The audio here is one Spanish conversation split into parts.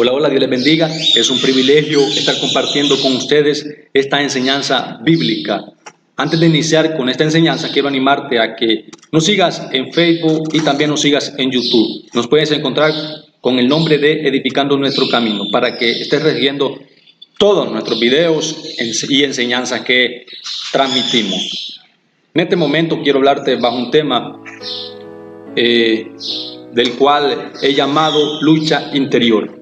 Hola, hola, Dios les bendiga. Es un privilegio estar compartiendo con ustedes esta enseñanza bíblica. Antes de iniciar con esta enseñanza, quiero animarte a que nos sigas en Facebook y también nos sigas en YouTube. Nos puedes encontrar con el nombre de Edificando Nuestro Camino para que estés recibiendo todos nuestros videos y enseñanzas que transmitimos. En este momento quiero hablarte bajo un tema del cual he llamado lucha interior.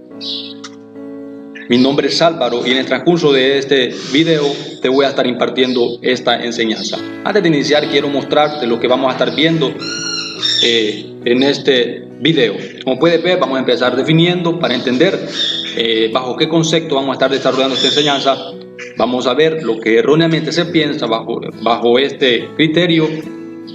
Mi nombre es Álvaro y en el transcurso de este video te voy a estar impartiendo esta enseñanza. Antes de iniciar quiero mostrarte lo que vamos a estar viendo en este video. Como puedes ver, vamos a empezar definiendo para entender bajo qué concepto vamos a estar desarrollando esta enseñanza. Vamos a ver lo que erróneamente se piensa bajo este criterio,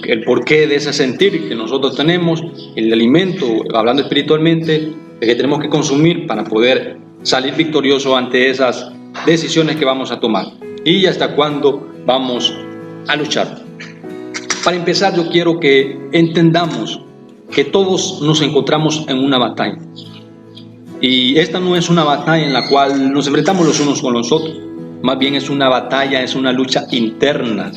el porqué de ese sentir que nosotros tenemos, el alimento, hablando espiritualmente, de que tenemos que consumir para poder salir victorioso ante esas decisiones que vamos a tomar y hasta cuándo vamos a luchar. Para empezar, yo quiero que entendamos que todos nos encontramos en una batalla, y esta no es una batalla en la cual nos enfrentamos los unos con los otros, más bien es una batalla, es una lucha interna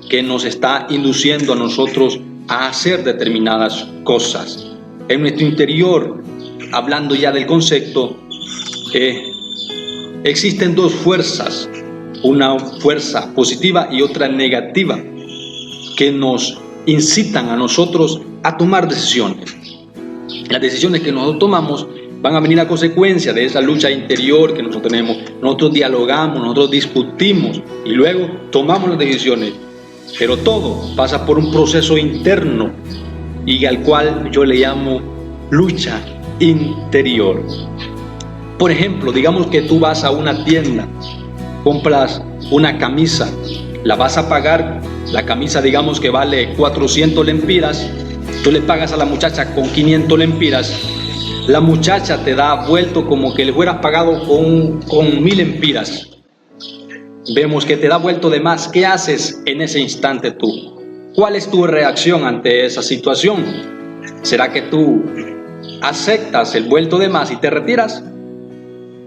que nos está induciendo a nosotros a hacer determinadas cosas. En nuestro interior, hablando ya del concepto, existen dos fuerzas, una fuerza positiva y otra negativa, que nos incitan a nosotros a tomar decisiones. Las decisiones que nosotros tomamos van a venir a consecuencia de esa lucha interior que nosotros tenemos. Nosotros dialogamos, nosotros discutimos y luego tomamos las decisiones. Pero todo pasa por un proceso interno y al cual yo le llamo lucha interior. Por ejemplo, digamos que tú vas a una tienda, compras una camisa, la vas a pagar, la camisa digamos que vale 400 lempiras, tú le pagas a la muchacha con 500 lempiras, la muchacha te da vuelto como que le hubieras pagado con 1000 lempiras. Vemos que te da vuelto de más. ¿Qué haces en ese instante tú? ¿Cuál es tu reacción ante esa situación? ¿Será que tú aceptas el vuelto de más y te retiras?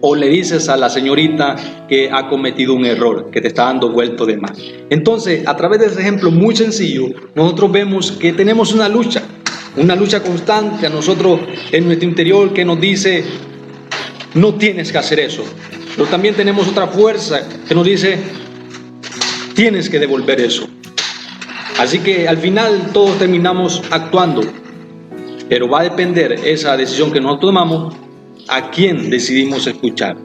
¿O le dices a la señorita que ha cometido un error, que te está dando vuelto de más? Entonces, a través de ese ejemplo muy sencillo, nosotros vemos que tenemos una lucha constante a nosotros en nuestro interior que nos dice, no tienes que hacer eso. Pero también tenemos otra fuerza que nos dice, tienes que devolver eso. Así que al final todos terminamos actuando, pero va a depender esa decisión que nosotros tomamos a quién decidimos escuchar,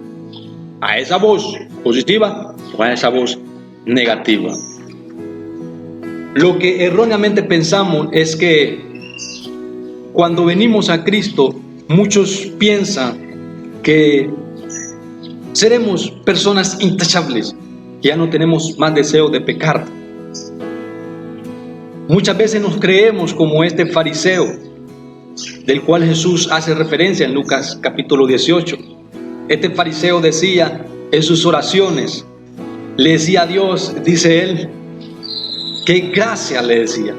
a esa voz positiva o a esa voz negativa. Lo que erróneamente pensamos es que cuando venimos a Cristo, muchos piensan que seremos personas intachables, que ya no tenemos más deseo de pecar. Muchas veces nos creemos como este fariseo, del cual Jesús hace referencia en Lucas capítulo 18. Este fariseo decía en sus oraciones, le decía a Dios, dice él, qué gracia le decía,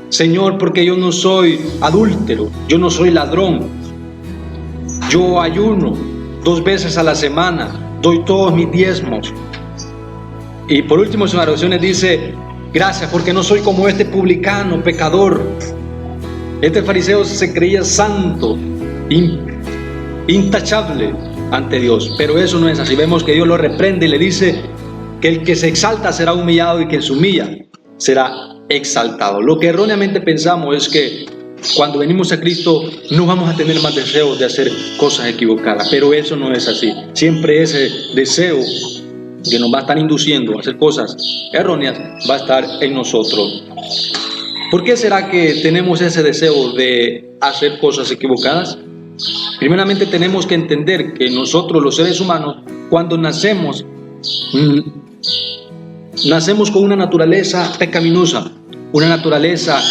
Señor, porque yo no soy adúltero, yo no soy ladrón, yo ayuno 2 veces a la semana, doy todos mis diezmos. Y por último en sus oraciones dice, gracias porque no soy como este publicano, pecador. Este fariseo se creía santo, intachable ante Dios, pero eso no es así. Vemos que Dios lo reprende y le dice que el que se exalta será humillado y quien se humilla será exaltado. Lo que erróneamente pensamos es que cuando venimos a Cristo no vamos a tener más deseos de hacer cosas equivocadas, pero eso no es así. Siempre ese deseo que nos va a estar induciendo a hacer cosas erróneas va a estar en nosotros. ¿Por qué será que tenemos ese deseo de hacer cosas equivocadas? Primeramente tenemos que entender que nosotros los seres humanos, cuando nacemos con una naturaleza pecaminosa, una naturaleza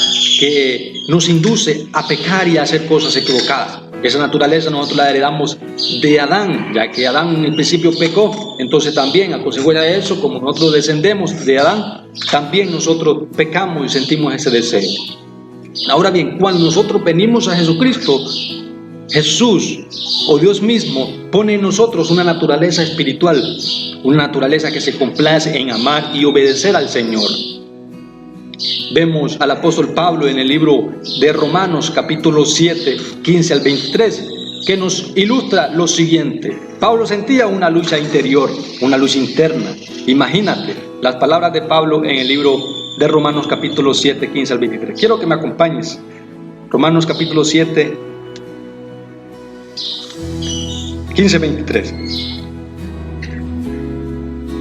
que nos induce a pecar y a hacer cosas equivocadas. Esa naturaleza nosotros la heredamos de Adán, ya que Adán en el principio pecó, entonces también a consecuencia de eso, como nosotros descendemos de Adán, también nosotros pecamos y sentimos ese deseo. Ahora bien, cuando nosotros venimos a Jesucristo, Jesús o Dios mismo pone en nosotros una naturaleza espiritual, una naturaleza que se complace en amar y obedecer al Señor. Vemos al apóstol Pablo en el libro de Romanos capítulo 7, 15 al 23, que nos ilustra lo siguiente. Pablo sentía una lucha interior, una lucha interna. Imagínate las palabras de Pablo en el libro de Romanos capítulo 7, 15 al 23. Quiero que me acompañes. Romanos capítulo 7, 15, 23.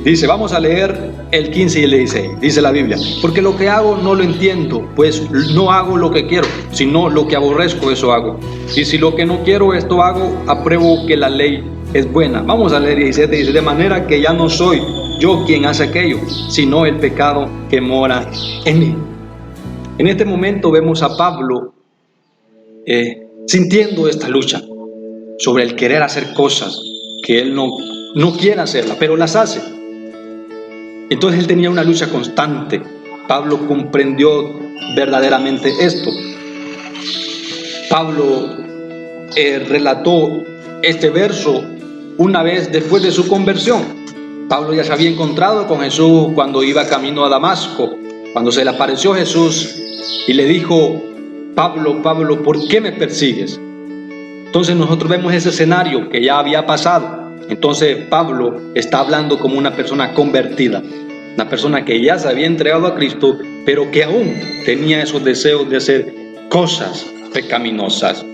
Dice, vamos a leer el 15 y el 16. Dice la Biblia: porque lo que hago no lo entiendo, pues no hago lo que quiero, sino lo que aborrezco, eso hago. Y si lo que no quiero, esto hago, apruebo que la ley es buena. Vamos a leer 17. Dice, de manera que ya no soy yo quien hace aquello, sino el pecado que mora en mí. En este momento vemos a Pablo sintiendo esta lucha sobre el querer hacer cosas que él no quiere hacerlas, pero las hace. Entonces él tenía una lucha constante. Pablo comprendió verdaderamente esto. Pablo relató este verso una vez después de su conversión. Pablo ya se había encontrado con Jesús cuando iba camino a Damasco, cuando se le apareció Jesús y le dijo: Pablo, Pablo, ¿por qué me persigues? Entonces nosotros vemos ese escenario que ya había pasado. Entonces Pablo está hablando como una persona convertida, una persona que ya se había entregado a Cristo, pero que aún tenía esos deseos de hacer cosas pecaminosas.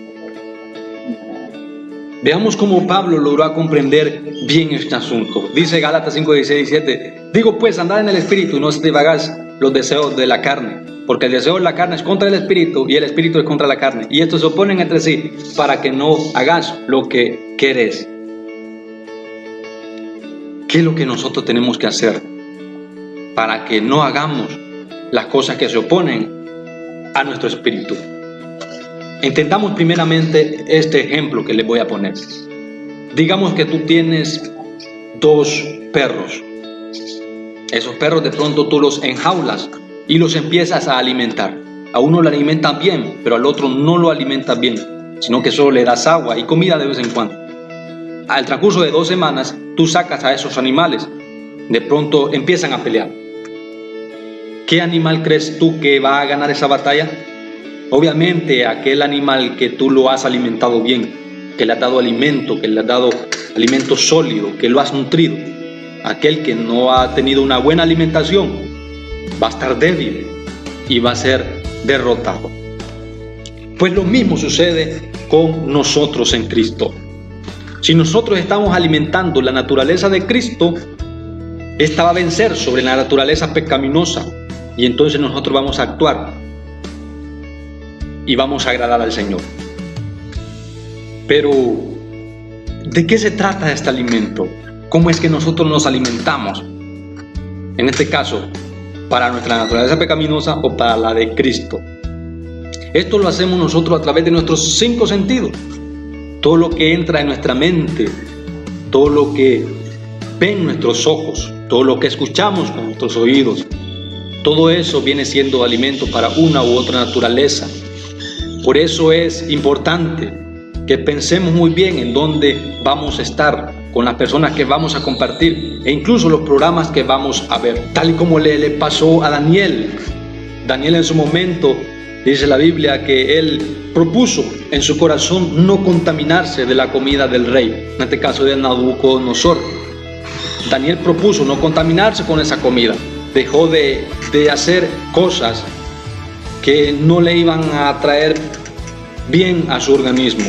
Veamos cómo Pablo logró comprender bien este asunto. Dice Gálatas 5, 16 y 17: digo pues, andad en el Espíritu y no satisfagáis los deseos de la carne, porque el deseo de la carne es contra el Espíritu y el Espíritu es contra la carne, y estos se oponen entre sí para que no hagas lo que querés. ¿Qué es lo que nosotros tenemos que hacer para que no hagamos las cosas que se oponen a nuestro espíritu? Entendamos primeramente este ejemplo que les voy a poner. Digamos que tú tienes 2 perros. Esos perros de pronto tú los enjaulas y los empiezas a alimentar. A uno lo alimentan bien, pero al otro no lo alimentas bien, sino que solo le das agua y comida de vez en cuando. Al transcurso de 2 semanas, tú sacas a esos animales. De pronto empiezan a pelear. ¿Qué animal crees tú que va a ganar esa batalla? Obviamente aquel animal que tú lo has alimentado bien, que le has dado alimento, que le has dado alimento sólido, que lo has nutrido. Aquel que no ha tenido una buena alimentación va a estar débil y va a ser derrotado. Pues lo mismo sucede con nosotros en Cristo. Si nosotros estamos alimentando la naturaleza de Cristo, esta va a vencer sobre la naturaleza pecaminosa, y entonces nosotros vamos a actuar y vamos a agradar al Señor. Pero, ¿de qué se trata este alimento? ¿Cómo es que nosotros nos alimentamos? En este caso, ¿para nuestra naturaleza pecaminosa o para la de Cristo? Esto lo hacemos nosotros a través de nuestros 5 sentidos. Todo lo que entra en nuestra mente, todo lo que ven nuestros ojos, todo lo que escuchamos con nuestros oídos, todo eso viene siendo alimento para una u otra naturaleza. Por eso es importante que pensemos muy bien en dónde vamos a estar, con las personas que vamos a compartir e incluso los programas que vamos a ver. Tal y como le pasó a Daniel. Daniel en su momento, dice la Biblia, que él propuso en su corazón no contaminarse de la comida del rey, en este caso de Nabucodonosor. Daniel propuso no contaminarse con esa comida. Dejó de hacer cosas que no le iban a traer bien a su organismo.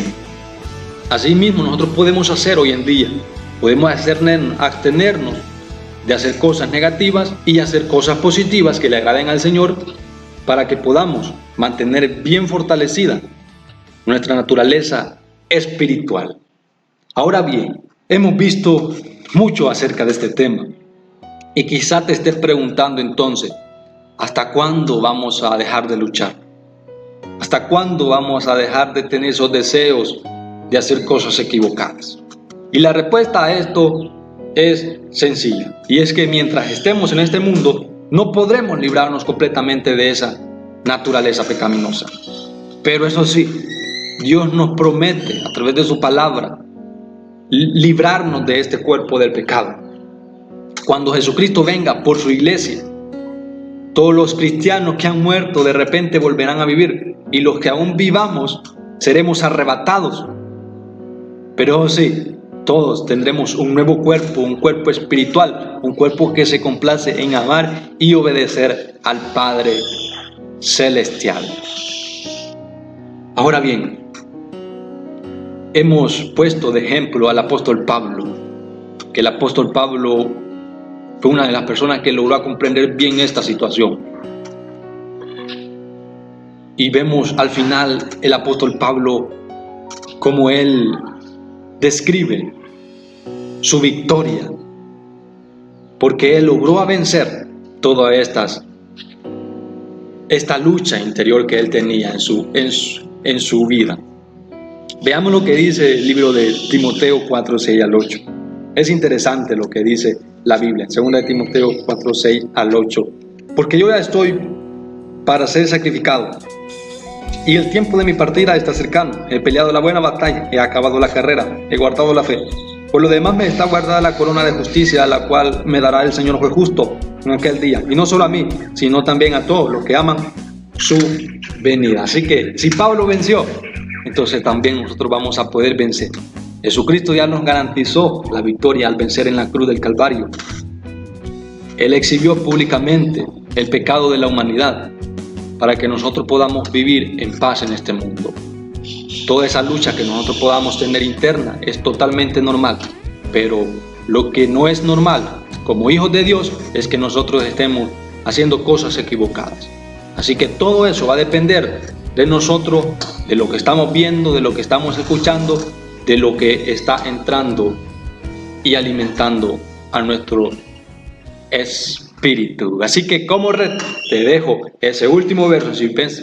Así mismo nosotros podemos hacer hoy en día. Podemos abstenernos de hacer cosas negativas y hacer cosas positivas que le agraden al Señor, para que podamos mantener bien fortalecida nuestra naturaleza espiritual. Ahora bien, hemos visto mucho acerca de este tema y quizá te estés preguntando entonces, ¿hasta cuándo vamos a dejar de luchar? ¿Hasta cuándo vamos a dejar de tener esos deseos de hacer cosas equivocadas? Y la respuesta a esto es sencilla, y es que mientras estemos en este mundo no podremos librarnos completamente de esa naturaleza pecaminosa. Pero eso sí, Dios nos promete a través de su palabra librarnos de este cuerpo del pecado. Cuando Jesucristo venga por su iglesia, todos los cristianos que han muerto de repente volverán a vivir, y los que aún vivamos seremos arrebatados. Pero sí, todos tendremos un nuevo cuerpo, un cuerpo espiritual, un cuerpo que se complace en amar y obedecer al Padre Celestial. Ahora bien, hemos puesto de ejemplo al apóstol Pablo, que el apóstol Pablo fue una de las personas que logró comprender bien esta situación. Y vemos al final el apóstol Pablo como él describe su victoria, porque él logró vencer toda esta lucha interior que él tenía en su vida. Veamos lo que dice el libro de Timoteo 4, 6 al 8. Es interesante lo que dice la Biblia, 2 de Timoteo 4, 6 al 8. Porque yo ya estoy para ser sacrificado, y el tiempo de mi partida está cercano. He peleado la buena batalla, he acabado la carrera, he guardado la fe. Por lo demás me está guardada la corona de justicia, la cual me dará el Señor juez justo en aquel día. Y no solo a mí, sino también a todos los que aman su venida. Así que si Pablo venció, entonces también nosotros vamos a poder vencer. Jesucristo ya nos garantizó la victoria al vencer en la cruz del Calvario. Él exhibió públicamente el pecado de la humanidad para que nosotros podamos vivir en paz en este mundo. Toda esa lucha que nosotros podamos tener interna es totalmente normal, pero lo que no es normal como hijos de Dios es que nosotros estemos haciendo cosas equivocadas. Así que todo eso va a depender de nosotros, de lo que estamos viendo, de lo que estamos escuchando, de lo que está entrando y alimentando a nuestro espíritu. Así que como reto te dejo ese último verso,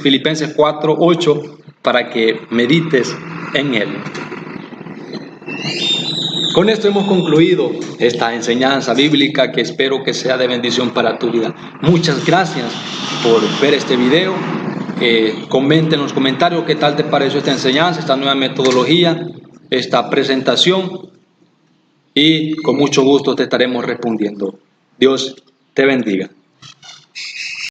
Filipenses 4, 8, para que medites en él. Con esto hemos concluido esta enseñanza bíblica que espero que sea de bendición para tu vida. Muchas gracias por ver este video. Comenta en los comentarios qué tal te pareció esta enseñanza, esta nueva metodología, esta presentación, y con mucho gusto te estaremos respondiendo. Dios te bendiga.